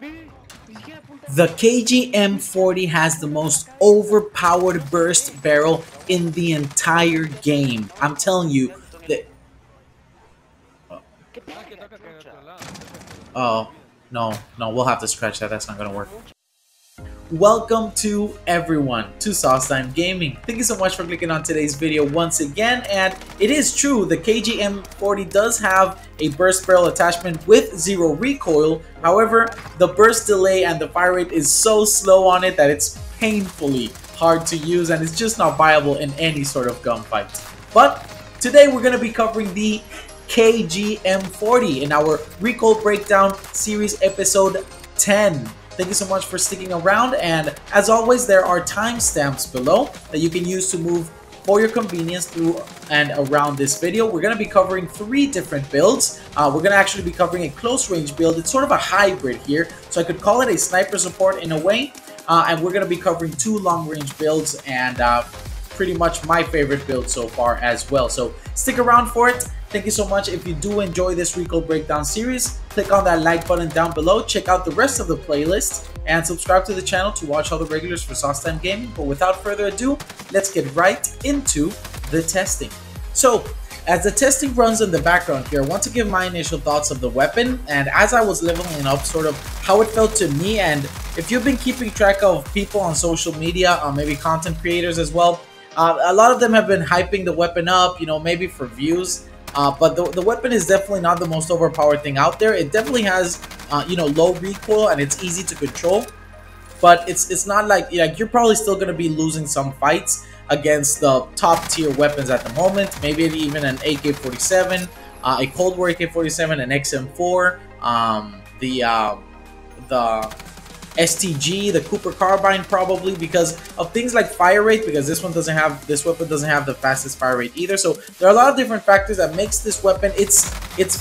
The KG M40 has the most overpowered burst barrel in the entire game. I'm telling you that. Oh, no, we'll have to scratch that. That's not gonna work. Welcome to everyone to Sauce Time Gaming. Thank you so much for clicking on today's video once again. And it is true, the KG M40 does have a burst barrel attachment with 0 recoil. However, the burst delay and the fire rate is so slow on it that it's painfully hard to use and it's just not viable in any sort of gunfight. But today we're going to be covering the KG M40 in our Recoil Breakdown Series episode 10. Thank you so much for sticking around, and as always there are timestamps below that you can use to move for your convenience through and around this video. We're going to be covering 3 different builds. We're going to actually be covering a close range build. It's sort of a hybrid here, so I could call it a sniper support in a way, and we're going to be covering 2 long range builds and pretty much my favorite build so far as well. So stick around for it. Thank you so much. If you do enjoy this Recoil Breakdown series, click on that like button down below, check out the rest of the playlist, and subscribe to the channel to watch all the regulars for Sauce Time Gaming. But without further ado, let's get right into the testing. So, as the testing runs in the background here, I want to give my initial thoughts of the weapon, and as I was leveling up, sort of how it felt to me. And if you've been keeping track of people on social media, maybe content creators as well, a lot of them have been hyping the weapon up, you know, maybe for views. But the weapon is definitely not the most overpowered thing out there. It definitely has, you know, low recoil and it's easy to control. But it's not like you're probably still going to be losing some fights against the top tier weapons at the moment. Maybe even an AK-47, a Cold War AK-47, an XM4, the STG, the Cooper carbine, probably because of things like fire rate, because this weapon doesn't have the fastest fire rate either. So there are a lot of different factors that makes this weapon, it's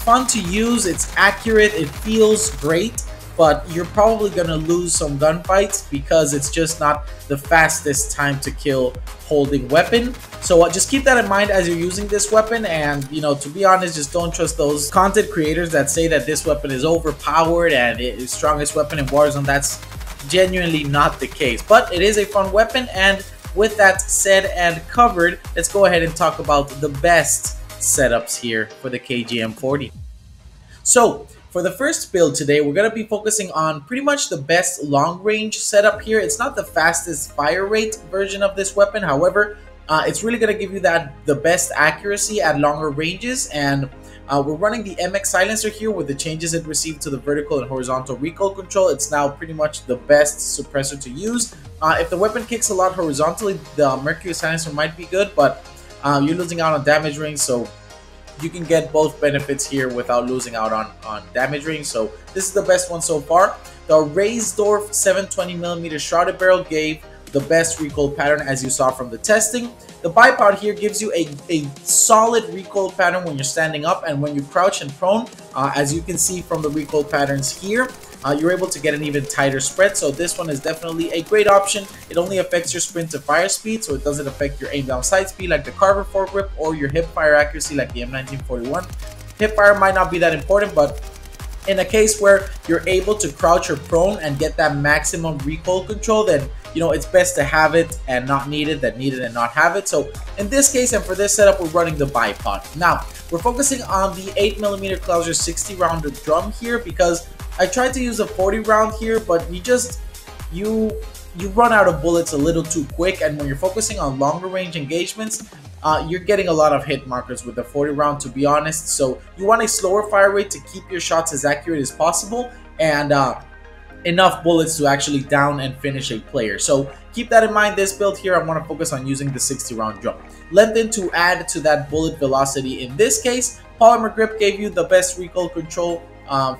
fun to use, it's accurate, it feels great, but you're probably gonna lose some gunfights because it's just not the fastest time to kill holding weapon. So just keep that in mind as you're using this weapon, and you know, to be honest, just don't trust those content creators that say that this weapon is overpowered and it is strongest weapon in Warzone. That's genuinely not the case, but it is a fun weapon. And with that said and covered, let's go ahead and talk about the best setups here for the KG M40. So for the first build today, we're going to be focusing on pretty much the best long range setup here. It's not the fastest fire rate version of this weapon, however, it's really going to give you the best accuracy at longer ranges. And we're running the MX silencer here with the changes it received to the vertical and horizontal recoil control. It's now pretty much the best suppressor to use. If the weapon kicks a lot horizontally, the Mercury silencer might be good, but you're losing out on damage range, so you can get both benefits here without losing out on damage range. So this is the best one so far. The Raisdorf 720mm shrouded barrel gave the best recoil pattern, as you saw from the testing. The bipod here gives you a solid recoil pattern when you're standing up, and when you crouch and prone, as you can see from the recoil patterns here, you're able to get an even tighter spread. So this one is definitely a great option. It only affects your sprint to fire speed, so it doesn't affect your aim down sight speed like the Carver foregrip or your hip fire accuracy like the M1941. Hip fire might not be that important, but in a case where you're able to crouch or prone and get that maximum recoil control, then you know it's best to have it and not need it than need it and not have it. So in this case and for this setup, we're running the bipod. Now we're focusing on the 8mm Clouser 60 round drum here, because I tried to use a 40 round here, but you run out of bullets a little too quick, and when you're focusing on longer range engagements, you're getting a lot of hit markers with the 40 round, to be honest. So you want a slower fire rate to keep your shots as accurate as possible, and enough bullets to actually down and finish a player. So keep that in mind. This build here, I want to focus on using the 60 round drum. Lengthen to add to that bullet velocity. In this case, polymer grip gave you the best recoil control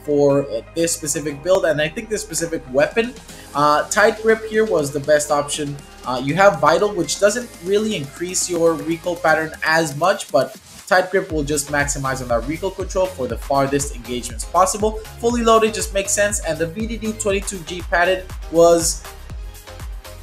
for this specific build, and I think this specific weapon. Tight grip here was the best option. You have vital, which doesn't really increase your recoil pattern as much, but tight grip will just maximize on that recoil control for the farthest engagements possible. Fully loaded just makes sense, and the VDD 22G padded was,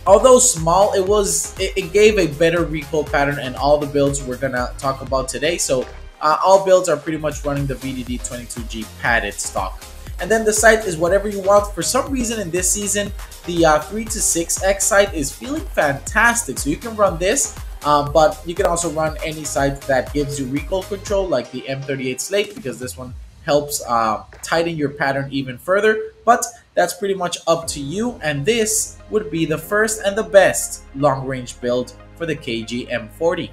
although small, it gave a better recoil pattern in all the builds we're gonna talk about today. So all builds are pretty much running the VDD 22G padded stock. And then the sight is whatever you want. For some reason in this season, the 3 to 6x sight is feeling fantastic. So you can run this, but you can also run any sight that gives you recoil control, like the M38 Slate, because this one helps tighten your pattern even further. But that's pretty much up to you, and this would be the first and the best long-range build for the KG M40.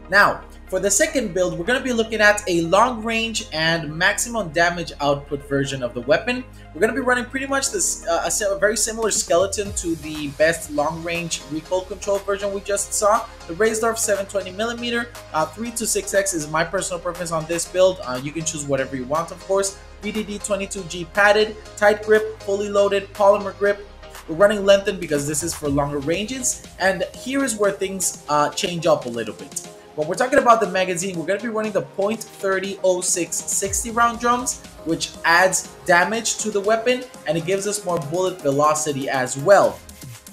Now, for the second build, we're going to be looking at a long-range and maximum damage output version of the weapon. We're going to be running pretty much this a very similar skeleton to the best long-range recoil control version we just saw. The Raisdorf 720mm, 3 to 6x is my personal preference on this build. You can choose whatever you want, of course. BDD 22G padded, tight grip, fully loaded, polymer grip. We're running lengthened because this is for longer ranges. And here is where things change up a little bit. When we're talking about the magazine, we're going to be running the .30-06 60 round drums, which adds damage to the weapon, and it gives us more bullet velocity as well.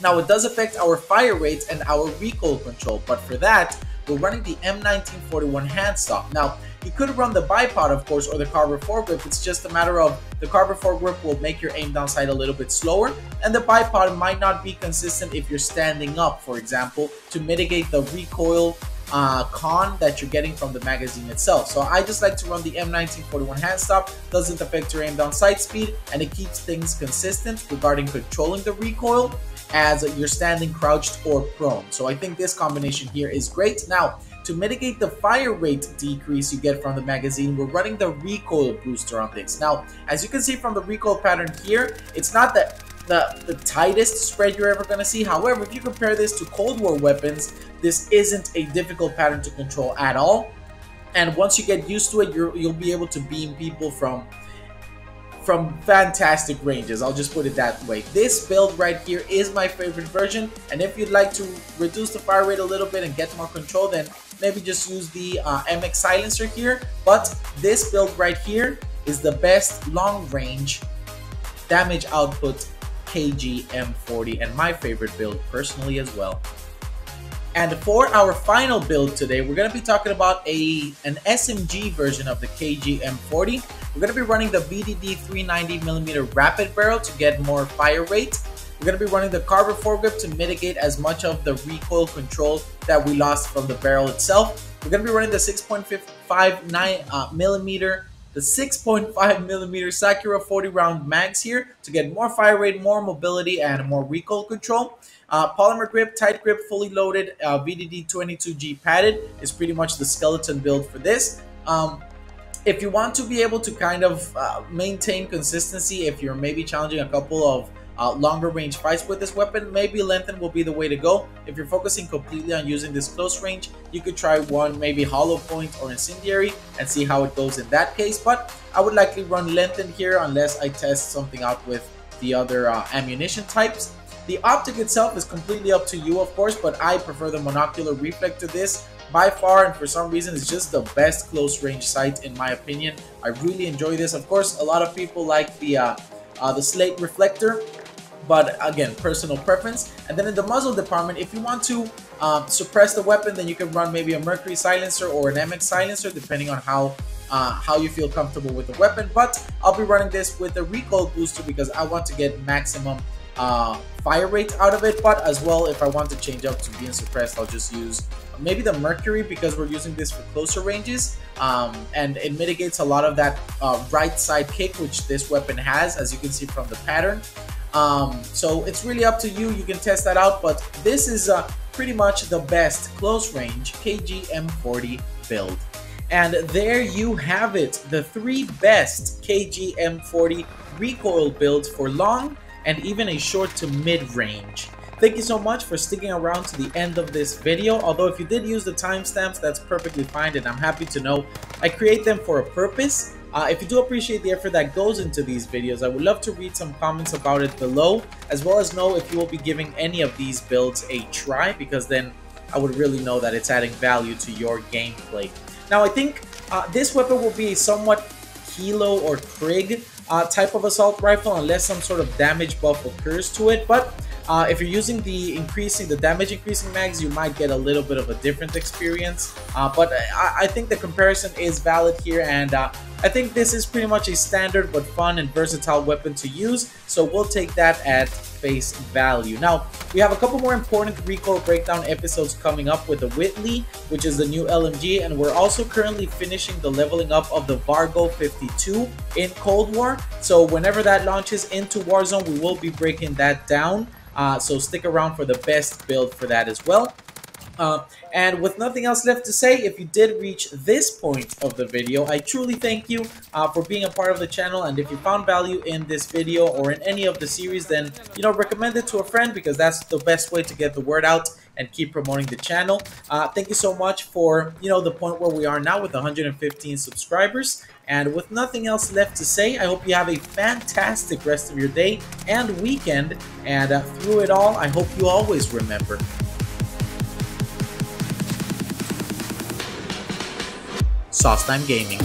Now, it does affect our fire rates and our recoil control, but for that, we're running the M1941 handstock. Now, you could run the bipod, of course, or the carbon foregrip. It's just a matter of the carbon foregrip will make your aim down sight a little bit slower, and the bipod might not be consistent if you're standing up, for example, to mitigate the recoil con that you're getting from the magazine itself. So I just like to run the M1941 handstop. Doesn't affect your aim down sight speed, and it keeps things consistent regarding controlling the recoil as you're standing crouched or prone. So I think this combination here is great. Now, to mitigate the fire rate decrease you get from the magazine, we're running the recoil booster on this. Now, as you can see from the recoil pattern here, it's not the tightest spread you're ever going to see. However, if you compare this to Cold War weapons, this isn't a difficult pattern to control at all. And once you get used to it, you'll be able to beam people from fantastic ranges. I'll just put it that way. This build right here is my favorite version, and if you'd like to reduce the fire rate a little bit and get more control, then maybe just use the MX silencer here. But this build right here is the best long range damage output KG M40, and my favorite build personally as well. And for our final build today, we're going to be talking about an SMG version of the KG M40. We're going to be running the BDD 390mm rapid barrel to get more fire rate. We're going to be running the carbon foregrip to mitigate as much of the recoil control that we lost from the barrel itself. We're going to be running the 6.5mm Sakura 40 round mags here to get more fire rate, more mobility, and more recoil control. Polymer grip, tight grip, fully loaded, VDD 22G padded is pretty much the skeleton build for this. If you want to be able to kind of maintain consistency, if you're maybe challenging a couple of longer range fights with this weapon, maybe lengthen will be the way to go. If you're focusing completely on using this close range, you could try one maybe hollow point or incendiary and see how it goes in that case. But I would likely run lengthen here unless I test something out with the other ammunition types. The optic itself is completely up to you, of course, but I prefer the monocular reflector. This by far, and for some reason, it's just the best close range sight in my opinion. I really enjoy this. Of course, a lot of people like the slate reflector, but again, personal preference. And then in the muzzle department, if you want to suppress the weapon, then you can run maybe a mercury silencer or an MX silencer, depending on how you feel comfortable with the weapon. But I'll be running this with a recoil booster because I want to get maximum fire rate out of it. But as well, if I want to change up to being suppressed, I'll just use maybe the mercury because we're using this for closer ranges, and it mitigates a lot of that right side kick which this weapon has, as you can see from the pattern. So it's really up to you. You can test that out, but this is pretty much the best close range KG M40 build. And there you have it, the 3 best KG M40 recoil builds for long and even a short to mid range. Thank you so much for sticking around to the end of this video. Although if you did use the timestamps, that's perfectly fine, and I'm happy to know I create them for a purpose. If you do appreciate the effort that goes into these videos, I would love to read some comments about it below, as well as know if you will be giving any of these builds a try, because then I would really know that it's adding value to your gameplay. Now, I think this weapon will be a somewhat Kilo or Krig type of assault rifle, unless some sort of damage buff occurs to it. But if you're using the damage increasing mags, you might get a little bit of a different experience. But I think the comparison is valid here, and I think this is pretty much a standard but fun and versatile weapon to use, so we'll take that at face value. Now, we have a couple more important recoil breakdown episodes coming up with the Whitley, which is the new LMG, and we're also currently finishing the leveling up of the Vargo 52 in Cold War. So whenever that launches into Warzone, we will be breaking that down. So stick around for the best build for that as well. And with nothing else left to say, if you did reach this point of the video, I truly thank you for being a part of the channel. And if you found value in this video or in any of the series, then, you know, recommend it to a friend, because that's the best way to get the word out and keep promoting the channel. Thank you so much for, you know, the point where we are now with 115 subscribers. And with nothing else left to say, I hope you have a fantastic rest of your day and weekend. And through it all, I hope you always remember, Sauce Time Gaming.